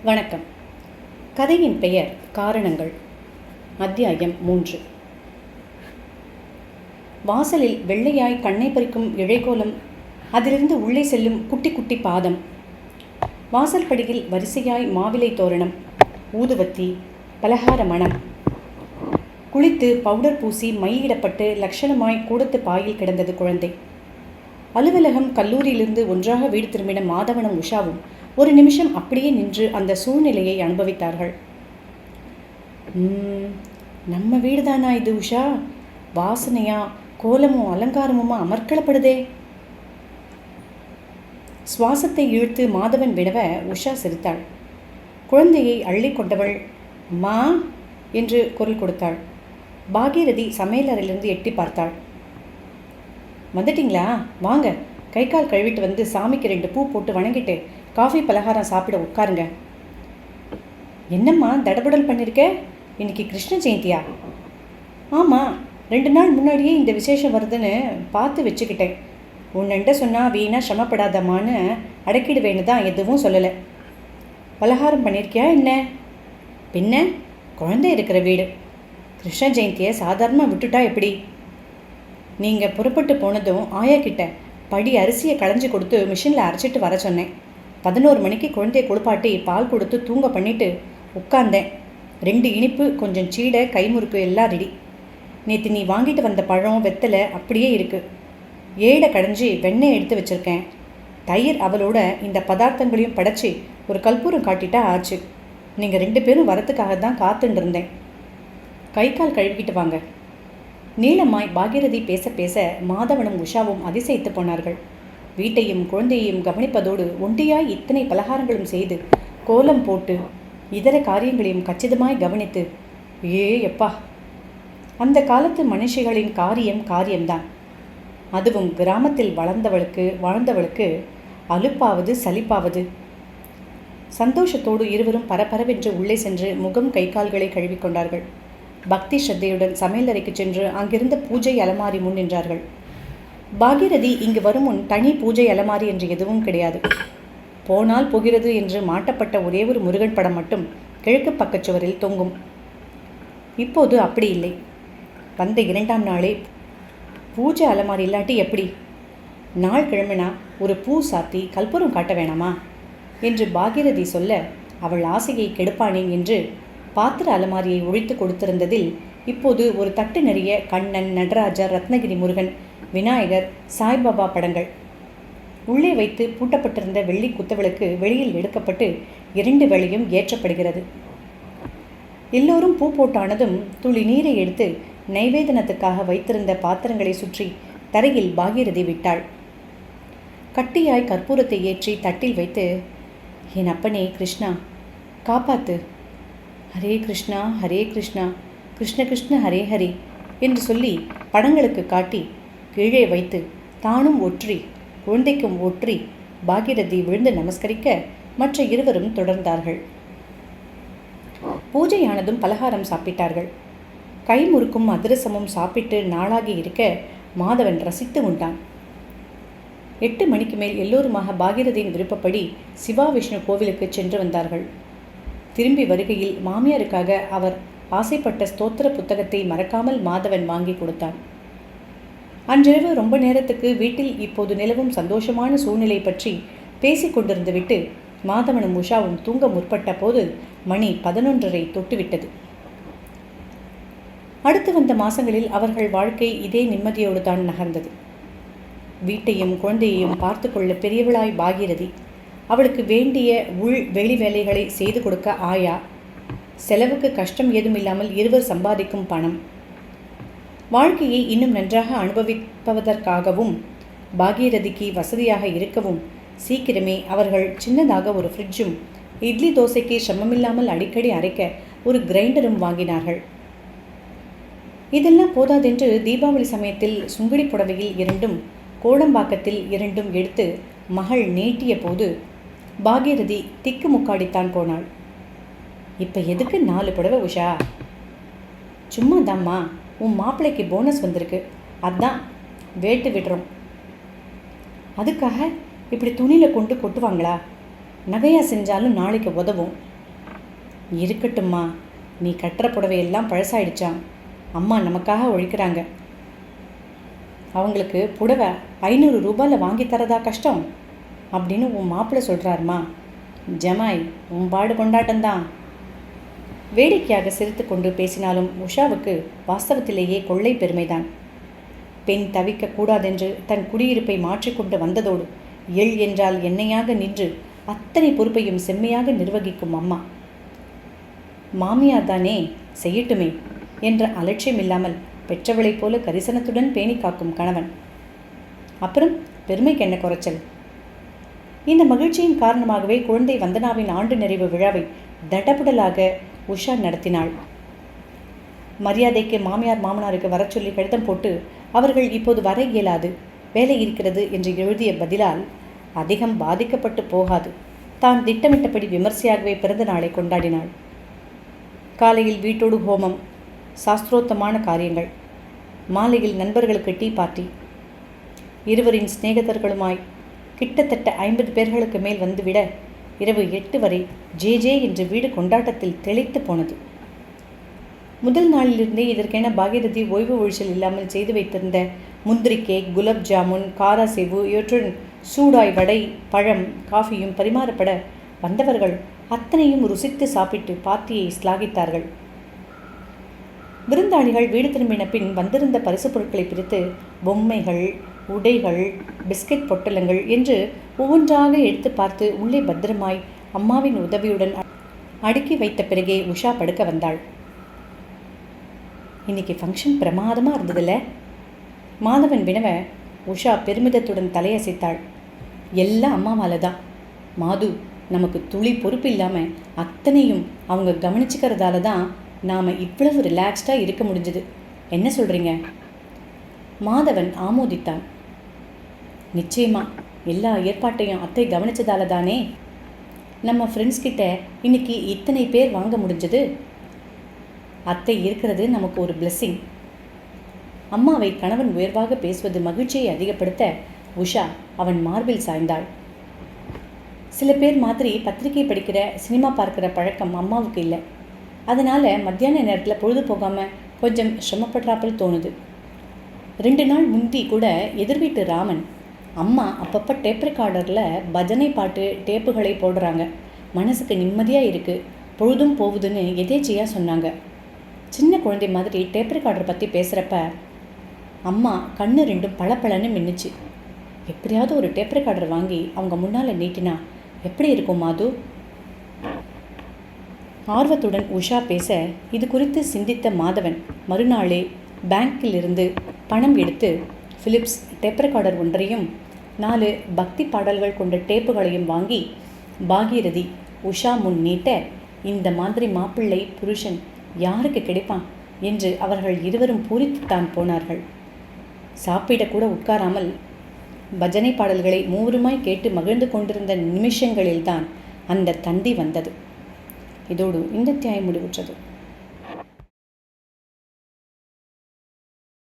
வணக்கம். கதையின் பெயர் காரணங்கள். அத்தியாயம் 3. வாசலில் வெள்ளையாய் கண்ணை பறிக்கும் இழைக்கோலம், அதிலிருந்து உள்ளே செல்லும் குட்டி குட்டி பாதம், வாசல் படியில் வரிசையாய் மாவிலை தோரணம், ஊதுவத்தி, பலகார மணம். குளித்து பவுடர் பூசி மையிடப்பட்டு லட்சணமாய் கூடத்து பாயில் கிடந்தது குழந்தை. அலுவலகம் கல்லூரியிலிருந்து ஒன்றாக வீடு திரும்பின மாதவனும் உஷாவும் ஒரு நிமிஷம் அப்படியே நின்று அந்த சூழ்நிலையை அனுபவித்தார்கள். நம்ம வீடு தானா இது உஷா? வாசனையா கோலமும் அலங்காரமுமா அமர்க்களப்படுதே. சுவாசத்தை இழுத்து மாதவன் விடவ உஷா சிரித்தாள். குழந்தையை அள்ளி கொண்டவள் அம்மா என்று குரல் கொடுத்தாள். பாகீரதி சமையலறையிலிருந்து எட்டி பார்த்தாள். வந்துட்டிங்களா? வாங்க, கை கால் கழுவிட்டு வந்து சாமிக்கு 2 பூ போட்டு வணங்கிட்டு காஃபி பலகாரம் சாப்பிட உட்காருங்க. என்னம்மா தடபுடல் பண்ணியிருக்க? இன்னைக்கு கிருஷ்ண ஜெயந்தியா? ஆமாம், 2 நாள் முன்னாடியே இந்த விசேஷம் வருதுன்னு பார்த்து வச்சுக்கிட்டேன். உன்னண்ட சொன்னால் வீணாக சிரமப்படாதம்மான்னு அடக்கிடுவேன்னு தான் எதுவும் சொல்லலை. பலகாரம் பண்ணியிருக்கியா என்ன? பின்ன குழந்தை இருக்கிற வீடு, கிருஷ்ண ஜெயந்தியை சாதாரணமாக விட்டுட்டா எப்படி? நீங்கள் புறப்பட்டு போனதும் ஆயா கிட்ட படி அரிசியை களைஞ்சி கொடுத்து மிஷினில் அரைச்சிட்டு வர சொன்னேன். 11 மணிக்கு குழந்தைய குளிப்பாட்டி பால் கொடுத்து தூங்க பண்ணிவிட்டு உட்கார்ந்தேன். 2 இனிப்பு, கொஞ்சம் சீடை, கைமுறுக்கு எல்லாம் ரெடி. நேற்று நீ வாங்கிட்டு வந்த பழம் வெத்தலை அப்படியே இருக்குது. ஏடை கடைஞ்சி வெண்ணெய் எடுத்து வச்சுருக்கேன். தயிர் அவளோட இந்த பதார்த்தங்களையும் படைச்சி ஒரு கற்பூரம் காட்டிட்டா ஆச்சு. நீங்கள் 2 பேரும் வரத்துக்காக தான் காத்துட்டு இருந்தேன். கை கால் கழுவிக்கிட்டு வாங்க. நீளமாய் பாகீரதி பேச பேச மாதவனும் உஷாவும் அதிசயித்து போனார்கள். வீட்டையும் குழந்தையையும் கவனிப்பதோடு ஒண்டியாய் இத்தனை பலகாரங்களும் செய்து கோலம் போட்டு இதர காரியங்களையும் கச்சிதமாய் கவனித்து, எப்பா, அந்த காலத்து மனுஷிகளின் காரியம்தான். அதுவும் கிராமத்தில் வாழ்ந்தவளுக்கு அலுப்பாவது சலிப்பாவது. சந்தோஷத்தோடு இருவரும் பரபரவென்று உள்ளே சென்று முகம் கை கால்களை கழுவிக்கொண்டார்கள். பக்தி ஸ்ரத்தையுடன் சமையலறைக்கு சென்று அங்கிருந்த பூஜை அலமாரி முன் நின்றார்கள். பாகீரதி இங்கு வரும் முன் தனி பூஜை அலமாரி என்று எதுவும் கிடையாது. போனால் போகிறது என்று மாட்டப்பட்ட ஒரே ஒரு முருகன் படம் மட்டும் கிழக்கு பக்கச்சுவரில் தொங்கும். இப்போது அப்படி இல்லை. வந்த 2ஆம் நாளே பூஜை அலமாரி இல்லாட்டி எப்படி? நாள் கிழமைனா ஒரு பூ சாத்தி கற்பூரம் காட்ட வேணாமா என்று பாகீரதி சொல்ல, அவள் ஆசையை கெடுப்பானேன் என்று பாத்திர அலமாரியை ஒழித்து கொடுத்திருந்ததில் இப்போது ஒரு தட்டு நிறைய கண்ணன், நடராஜர், ரத்னகிரி முருகன், விநாயகர், சாய்பாபா படங்கள் உள்ளே வைத்து பூட்டப்பட்டிருந்த வெள்ளி குத்தவிளக்கு வெளியில் எடுக்கப்பட்டு 2 வேளையும் ஏற்றப்படுகிறது. எல்லோரும் பூ போட்டானதும் துளி நீரை எடுத்து நைவேதனத்துக்காக வைத்திருந்த பாத்திரங்களை சுற்றி தரையில் பாகீரதி விட்டாள். கட்டியாய் கற்பூரத்தை ஏற்றி தட்டில் வைத்து, என் அப்பனே கிருஷ்ணா காப்பாத்து, ஹரே கிருஷ்ணா ஹரே கிருஷ்ணா கிருஷ்ண கிருஷ்ண ஹரே ஹரே என்று சொல்லி படங்களுக்கு காட்டி கீழே வைத்து தானும் ஒற்றி குழந்தைக்கும் ஒற்றி பாகீரதி விழுந்து நமஸ்கரிக்க மற்ற இருவரும் தொடர்ந்தார்கள். பூஜையானதும் பலகாரம் சாப்பிட்டார்கள். கைமுறுக்கும் அதிரசமும் சாப்பிட்டு நாளாகி இருக்க மாதவன் ரசித்து உண்டான். 8 மணிக்கு மேல் எல்லோருமாக பாகீரதியின் விருப்பப்படி சிவா விஷ்ணு கோவிலுக்கு சென்று வந்தார்கள். திரும்பி வருகையில் மாமியாருக்காக அவர் ஆசைப்பட்ட ஸ்தோத்திர புத்தகத்தை மறக்காமல் மாதவன் வாங்கி கொடுத்தான். அன்றிரவு ரொம்ப நேரத்துக்கு வீட்டில் இப்போது நிலவும் சந்தோஷமான சூழ்நிலை பற்றி பேசி கொண்டிருந்து விட்டு மாதவனும் உஷாவும் தூங்க முற்பட்ட போது மணி 11:30 தொட்டுவிட்டது. அடுத்து வந்த மாசங்களில் அவர்கள் வாழ்க்கை இதே நிம்மதியோடு தான் நகர்ந்தது. வீட்டையும் குழந்தையையும் பார்த்து கொள்ள பெரியவளாய் பாகீரதி, அவளுக்கு வேண்டிய வெளி வேலைகளை செய்து கொடுக்க ஆயா, செலவுக்கு கஷ்டம் ஏதுமில்லாமல் இருவர் சம்பாதிக்கும் பணம். வாழ்க்கையை இன்னும் நன்றாக அனுபவிப்பதற்காகவும் பாகீரதிக்கு வசதியாக இருக்கவும் சீக்கிரமே அவர்கள் சின்னதாக ஒரு ஃப்ரிட்ஜும், இட்லி தோசைக்கு சிரமமில்லாமல் அடிக்கடி அரைக்க ஒரு கிரைண்டரும் வாங்கினார்கள். இதெல்லாம் போதாதென்று தீபாவளி சமயத்தில் சுங்குடி புடவையில் 2ம், கோடம்பாக்கத்தில் 2ம் எடுத்து மகள் நீட்டிய போது பாகீரதி திக்கு முக்காடித்தான் போனாள். இப்போ எதுக்கு 4 புடவை உஷா? சும்மா தாம்மா, உன் மாப்பிள்ளைக்கு போனஸ் வந்திருக்கு, அதான் வேட்டு விடுறோம். அதுக்காக இப்படி துணியில் கொண்டு கொட்டுவாங்களா? நகையாக செஞ்சாலும் நாளைக்கு உதவும். இருக்கட்டும்மா, நீ கட்டுற புடவையெல்லாம் பழசாயிடுச்சான். அம்மா நமக்காக ஒழிக்கிறாங்க. அவங்களுக்கு புடவை 500 ரூபாயில் வாங்கி தரதா கஷ்டம் அப்படின்னு உன் மாப்பிள்ளை சொல்கிறாருமா. ஜமாய், உன் பாடு கொண்டாட்டம்தான். வேடிக்கையாக சிரித்து கொண்டு பேசினாலும் உஷாவுக்கு வாஸ்தவத்திலேயே கொள்ளை பெருமைதான். பெண் தவிக்கக்கூடாதென்று தன் குடியிருப்பை மாற்றிக்கொண்டு வந்ததோடு எள் என்றால் எண்ணெயாக நின்று அத்தனை பொறுப்பையும் செம்மையாக நிர்வகிக்கும் அம்மா. மாமியார் தானே, செய்யட்டுமே என்ற அலட்சியம் இல்லாமல் பெற்றவளைப் போல கரிசனத்துடன் பேணி காக்கும் கணவன். அப்புறம் பெருமைக்கு என்ன குறைச்சல்? இந்த மகிழ்ச்சியின் காரணமாகவே குழந்தை வந்தனாவின் ஆண்டு நிறைவு விழாவை தடபுடலாக உஷா நடத்தினாள். மரியாதைக்கு மாமியார் மாமனாருக்கு வர சொல்லி கடிதம் போட்டு அவர்கள் இப்போது வர இயலாது, வேலை இருக்கிறது என்று எழுதிய பதிலால் அதிகம் பாதிக்கப்பட்டு போகாது தான் திட்டமிட்டபடி விமர்சையாகவே பிறந்த நாளை கொண்டாடினாள். காலையில் வீட்டோடு ஹோமம், சாஸ்திரோத்தமான காரியங்கள். மாலையில் நண்பர்களுக்கு டீ பார்ட்டி. இருவரின் சிநேகிதர்களுமாய் கிட்டத்தட்ட 50 பேர்களுக்கு மேல் வந்துவிட இரவு 8 வரை ஜே என்று வீடு கொண்டாட்டத்தில் தெளித்து போனது. முதல் நாளிலிருந்தே இதற்கென பாகீரதி ஓய்வு ஒழிச்சல் இல்லாமல் செய்து வைத்திருந்த முந்திரி கேக், குலாப் ஜாமுன், காராசேவு இவற்றுடன் சூடாய் வடை, பழம், காஃபியும் பரிமாறப்பட வந்தவர்கள் அத்தனையும் ருசித்து சாப்பிட்டு பார்ட்டியை ஸ்லாகித்தார்கள். விருந்தாளிகள் வீடு திரும்பின பின் வந்திருந்த பரிசு பொருட்களை பிரித்து பொம்மைகள், உடைகள், பிஸ்கட் பொட்டலங்கள் என்று ஒவ்வொன்றாக எடுத்து பார்த்து உள்ளே பத்திரமாய் அம்மாவின் உதவியுடன் அடுக்கி வைத்த பிறகே உஷா படுக்க வந்தாள். இன்னைக்கு ஃபங்க்ஷன் பிரமாதமாக இருந்ததில்ல? மாதவன் வினவ உஷா பெருமிதத்துடன் தலையசைத்தாள். எல்லாம் அம்மாவால தான் மாது, நமக்கு துளி பொறுப்பு இல்லாமல் அத்தனையும் அவங்க கவனிச்சுக்கிறதால தான் நாம் இவ்வளவு ரிலாக்ஸ்டாக இருக்க முடிஞ்சது. என்ன சொல்கிறீங்க? மாதவன் ஆமோதித்தான். நிச்சயமா, எல்லா ஏற்பாட்டையும் அத்தை கவனிச்சதால தானே நம்ம ஃப்ரெண்ட்ஸ் கிட்ட இன்னைக்கு இத்தனை பேர் வாங்க முடிஞ்சது. அத்தை இருக்கிறது நமக்கு ஒரு பிளெஸ்ஸிங். அம்மாவை கணவன் உயர்வாக பேசுவது மகிழ்ச்சியை அதிகப்படுத்த உஷா அவன் மார்பில் சாய்ந்தாள். சில பேர் மாதிரி பத்திரிகை படிக்கிற, சினிமா பார்க்குற பழக்கம் அம்மாவுக்கு இல்லை. அதனால் மத்தியான நேரத்தில் பொழுது போகாமல் கொஞ்சம் சிரமப்படுறாப்பில் தோணுது. 2 நாள் முந்தி கூட எதிர்வீட்டு ராமன் அம்மா அப்பப்போ டேப் ரெக்கார்டரில் பஜனை பாட்டு டேப்புகளை போடுறாங்க, மனசுக்கு நிம்மதியாக இருக்குது, பொழுதும் போகுதுன்னு எதேச்சையாக சொன்னாங்க. சின்ன குழந்தை மாதிரி டேப் ரெக்கார்டர் பற்றி பேசுகிறப்ப அம்மா கண்ணு 2 பளபளன்னு மின்னுச்சு. எப்படியாவது ஒரு டேப் ரெக்கார்டர் வாங்கி அவங்க முன்னால் நீட்டினா எப்படி இருக்கும் மாது? ஆர்வத்துடன் உஷா பேச இது குறித்து சிந்தித்த மாதவன் மறுநாளே பேங்கிலிருந்து பணம் எடுத்து பிலிப்ஸ் டேப் ரெக்கார்டர் ஒன்றையும் 4 பக்தி பாடல்கள் கொண்ட டேப்புகளையும் வாங்கி பாகீரதி உஷா முன் நீட்ட, இந்த மாதிரி மாப்பிள்ளை புருஷன் யாருக்கு கிடைப்பான் என்று அவர்கள் இருவரும் பூரித்துத்தான் போனார்கள். சாப்பிடக்கூட உட்காராமல் பஜனை பாடல்களை மூவருமாய் கேட்டு மகிழ்ந்து கொண்டிருந்த நிமிஷங்களில்தான் அந்த தந்தி வந்தது. இதோடு இந்த அத்தியாயம் முடிவுற்றது.